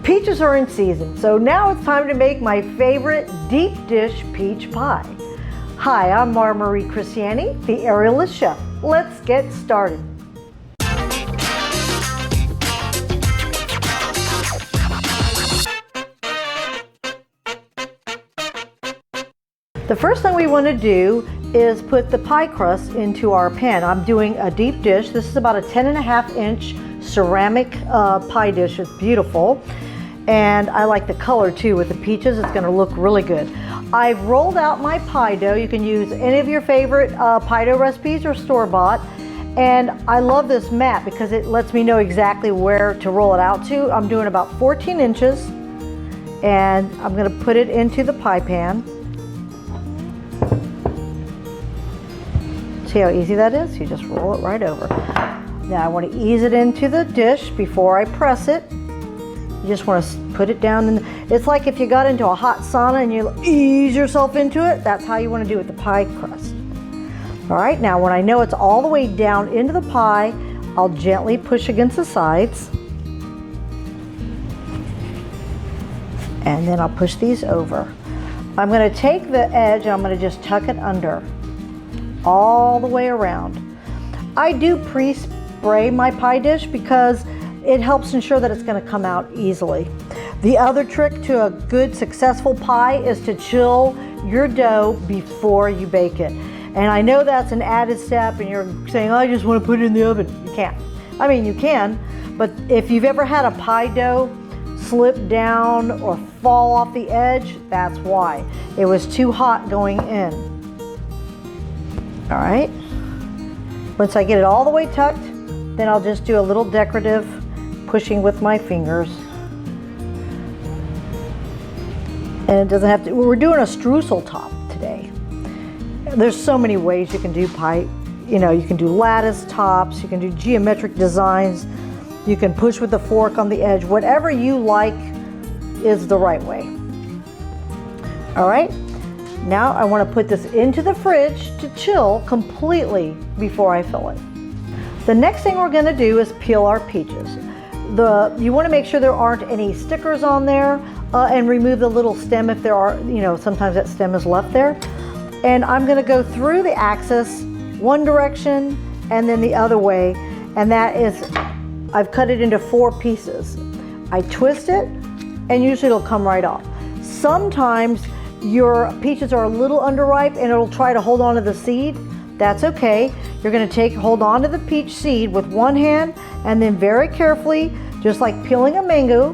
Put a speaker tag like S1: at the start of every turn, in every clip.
S1: Peaches are in season, so now it's time to make my favorite deep dish peach pie. Hi, I'm Marie Christiani, the aerialist chef. Let's get started. The first thing we want to do is put the pie crust into our pan. I'm doing a deep dish. This is about a 10.5-inch ceramic pie dish. It's beautiful. And I like the color too with the peaches. It's going to look really good. I've rolled out my pie dough. You can use any of your favorite pie dough recipes or store-bought. And I love this mat because it lets me know exactly where to roll it out to. I'm doing about 14 inches. And I'm going to put it into the pie pan. See how easy that is? You just roll it right over. Now I want to ease it into the dish before I press it. You just want to put it down in it's like if you got into a hot sauna and you ease yourself into it, that's how you want to do it with the pie crust. All right, now when I know it's all the way down into the pie, I'll gently push against the sides. And then I'll push these over. I'm going to take the edge and I'm going to just tuck it under all the way around. I do pre-spray my pie dish because it helps ensure that it's going to come out easily. The other trick to a good successful pie is to chill your dough before you bake it. And I know that's an added step and you're saying, oh, I just want to put it in the oven. You can't. I mean, you can, but if you've ever had a pie dough slip down or fall off the edge, that's why. It was too hot going in. All right, once I get it all the way tucked, then I'll just do a little decorative pushing with my fingers. And it doesn't have to, we're doing a streusel top today. There's so many ways you can do pie. You know, you can do lattice tops, you can do geometric designs, you can push with the fork on the edge. Whatever you like is the right way. All right. Now I want to put this into the fridge to chill completely before I fill it. The next thing we're going to do is peel our peaches. You want to make sure there aren't any stickers on there and remove the little stem if there are, you know, sometimes that stem is left there. And I'm going to go through the axis one direction and then the other way, and that is, I've cut it into 4 pieces. I twist it and usually it'll come right off. Sometimes your peaches are a little underripe and it'll try to hold on to the seed. That's okay. You're going to hold on to the peach seed with one hand and then very carefully, just like peeling a mango,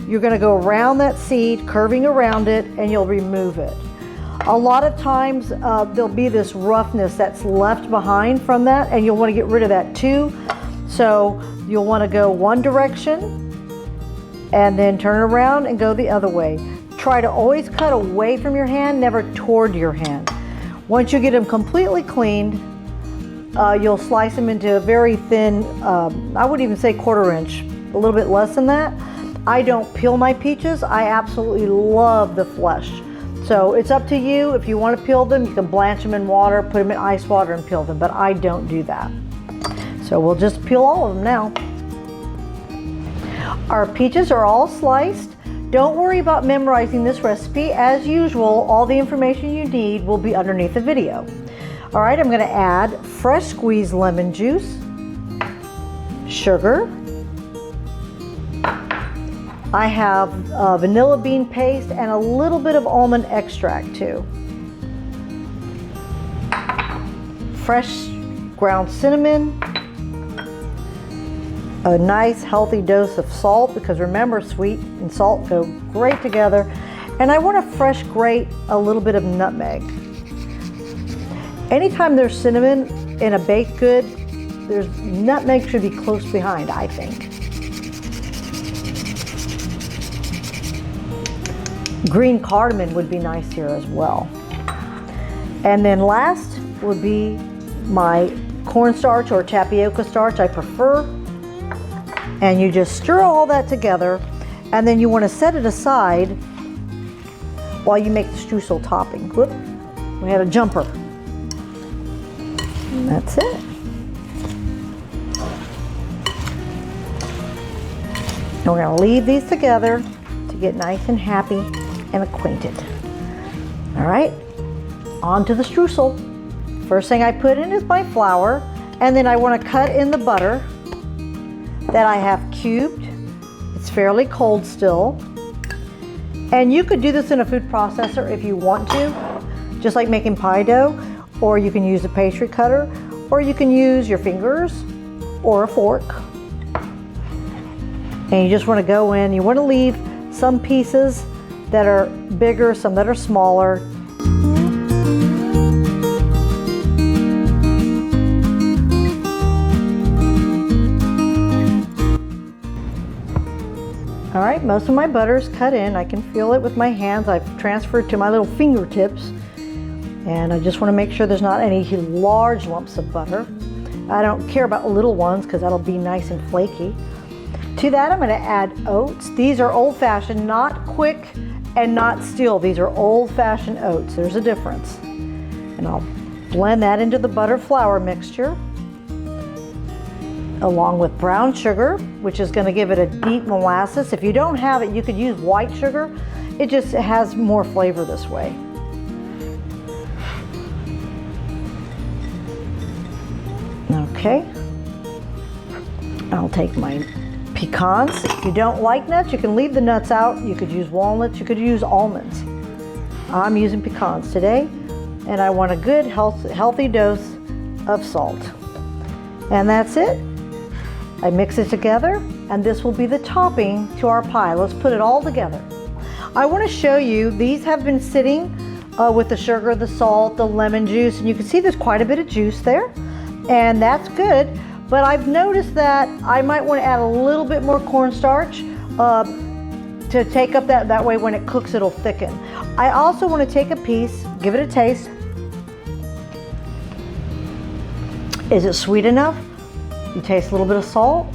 S1: you're going to go around that seed, curving around it, and you'll remove it. A lot of times there'll be this roughness that's left behind from that, and you'll want to get rid of that too. So you'll want to go one direction and then turn around and go the other way. Try to always cut away from your hand, never toward your hand. Once you get them completely cleaned, you'll slice them into a very thin, I would even say 1/4 inch, a little bit less than that. I don't peel my peaches. I absolutely love the flesh. So it's up to you. If you want to peel them, you can blanch them in water, put them in ice water and peel them, but I don't do that. So we'll just peel all of them now. Our peaches are all sliced. Don't worry about memorizing this recipe. As usual, all the information you need will be underneath the video. All right, I'm going to add fresh squeezed lemon juice, sugar. I have vanilla bean paste and a little bit of almond extract too. Fresh ground cinnamon. A nice healthy dose of salt, because remember, sweet and salt go great together. And I want to fresh grate a little bit of nutmeg. Anytime there's cinnamon in a baked good, nutmeg should be close behind, I think. Green cardamom would be nice here as well. And then last would be my cornstarch or tapioca starch, I prefer. And you just stir all that together, and then you want to set it aside while you make the streusel topping. Whoop, we had a jumper. And that's it. And we're going to leave these together to get nice and happy and acquainted. All right, on to the streusel. First thing I put in is my flour, and then I want to cut in the butter that I have cubed. It's fairly cold still. And you could do this in a food processor if you want to, just like making pie dough, or you can use a pastry cutter, or you can use your fingers or a fork. And you just want to go in, you want to leave some pieces that are bigger, some that are smaller. All right, most of my butter is cut in. I can feel it with my hands. I've transferred to my little fingertips. And I just want to make sure there's not any large lumps of butter. I don't care about little ones because that'll be nice and flaky. To that, I'm going to add oats. These are old-fashioned, not quick and not steel. These are old-fashioned oats. There's a difference. And I'll blend that into the butter flour mixture, along with brown sugar, which is going to give it a deep molasses. If you don't have it, you could use white sugar. It just has more flavor this way. Okay. I'll take my pecans. If you don't like nuts, you can leave the nuts out. You could use walnuts, you could use almonds. I'm using pecans today, and I want a good healthy dose of salt. And that's it. I mix it together, and this will be the topping to our pie. Let's put it all together. I want to show you, these have been sitting with the sugar, the salt, the lemon juice, and you can see there's quite a bit of juice there, and that's good. But I've noticed that I might want to add a little bit more cornstarch to take up that way when it cooks it'll thicken. I also want to take a piece, give it a taste. Is it sweet enough? You taste a little bit of salt?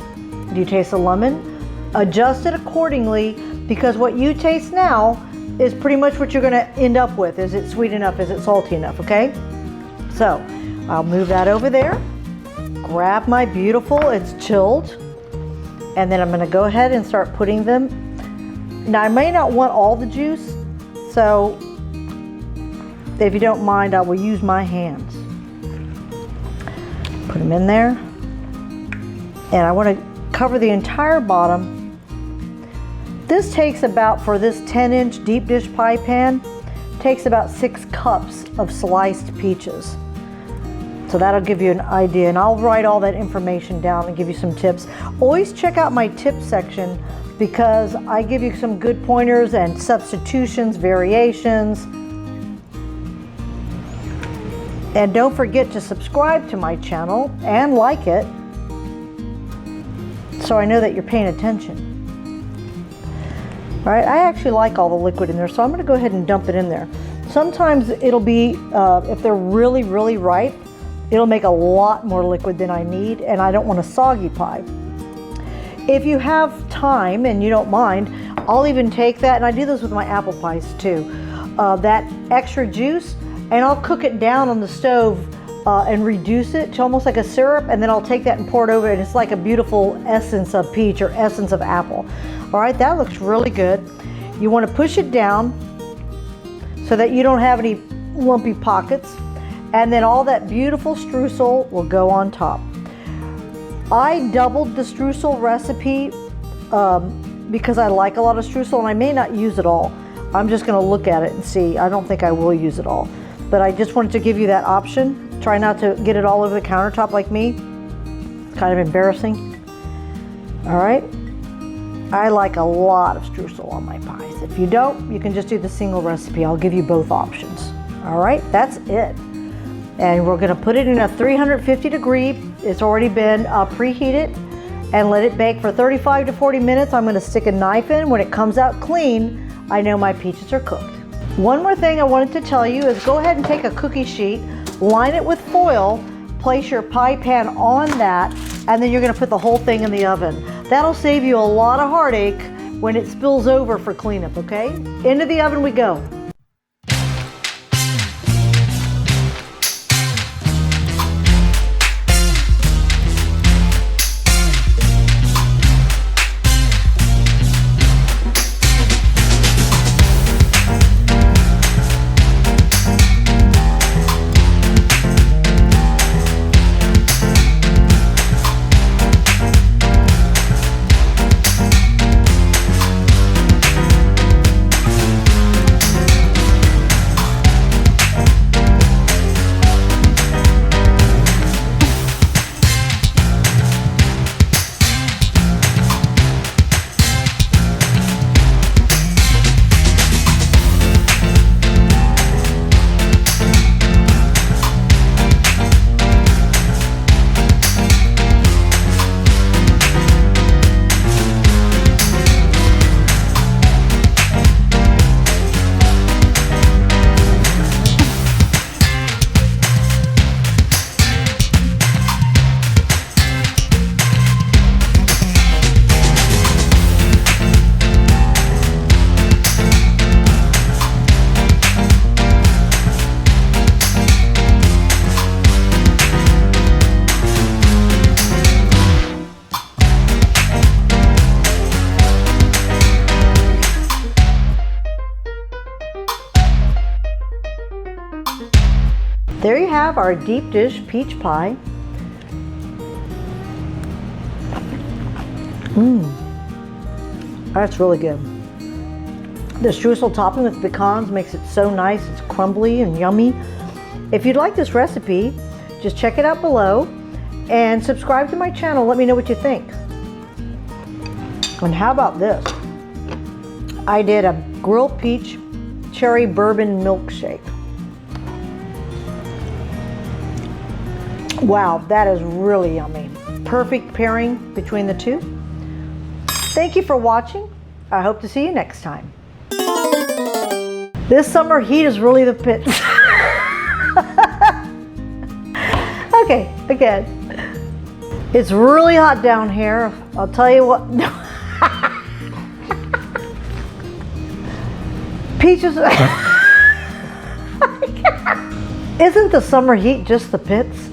S1: Do you taste the lemon? Adjust it accordingly, because what you taste now is pretty much what you're going to end up with. Is it sweet enough? Is it salty enough? Okay? So I'll move that over there. Grab my beautiful, it's chilled, and then I'm going to go ahead and start putting them. Now I may not want all the juice, so if you don't mind, I will use my hands. Put them in there, and I want to cover the entire bottom. This takes about, for this 10-inch deep dish pie pan, takes about 6 cups of sliced peaches. So that'll give you an idea, and I'll write all that information down and give you some tips. Always check out my tip section, because I give you some good pointers and substitutions, variations. And don't forget to subscribe to my channel and like it, so I know that you're paying attention. All right, I actually like all the liquid in there, so I'm going to go ahead and dump it in there. Sometimes it'll be, if they're really, really ripe, it'll make a lot more liquid than I need, and I don't want a soggy pie. If you have time and you don't mind, I'll even take that, and I do this with my apple pies too, that extra juice, and I'll cook it down on the stove and reduce it to almost like a syrup, and then I'll take that and pour it over, and it's like a beautiful essence of peach or essence of apple. All right, that looks really good. You want to push it down so that you don't have any lumpy pockets. And then all that beautiful streusel will go on top. I doubled the streusel recipe because I like a lot of streusel, and I may not use it all. I'm just going to look at it and see. I don't think I will use it all. But I just wanted to give you that option. Try not to get it all over the countertop like me. It's kind of embarrassing. All right. I like a lot of streusel on my pies. If you don't, you can just do the single recipe. I'll give you both options. All right, that's it. And we're going to put it in a 350 degree. It's already been preheated, and let it bake for 35 to 40 minutes. I'm going to stick a knife in. When it comes out clean, I know my peaches are cooked. One more thing I wanted to tell you is go ahead and take a cookie sheet, line it with foil, place your pie pan on that, and then you're going to put the whole thing in the oven. That'll save you a lot of heartache when it spills over for cleanup, okay? Into the oven we go. There you have our deep dish peach pie. That's really good. The streusel topping with pecans makes it so nice. It's crumbly and yummy. If you'd like this recipe, just check it out below and subscribe to my channel. Let me know what you think. And how about this? I did a grilled peach cherry bourbon milkshake. Wow, that is really yummy. Perfect pairing between the two. Thank you for watching. I hope to see you next time. This summer heat is really the pit. Okay, again. It's really hot down here. I'll tell you what. Peaches. Isn't the summer heat just the pits?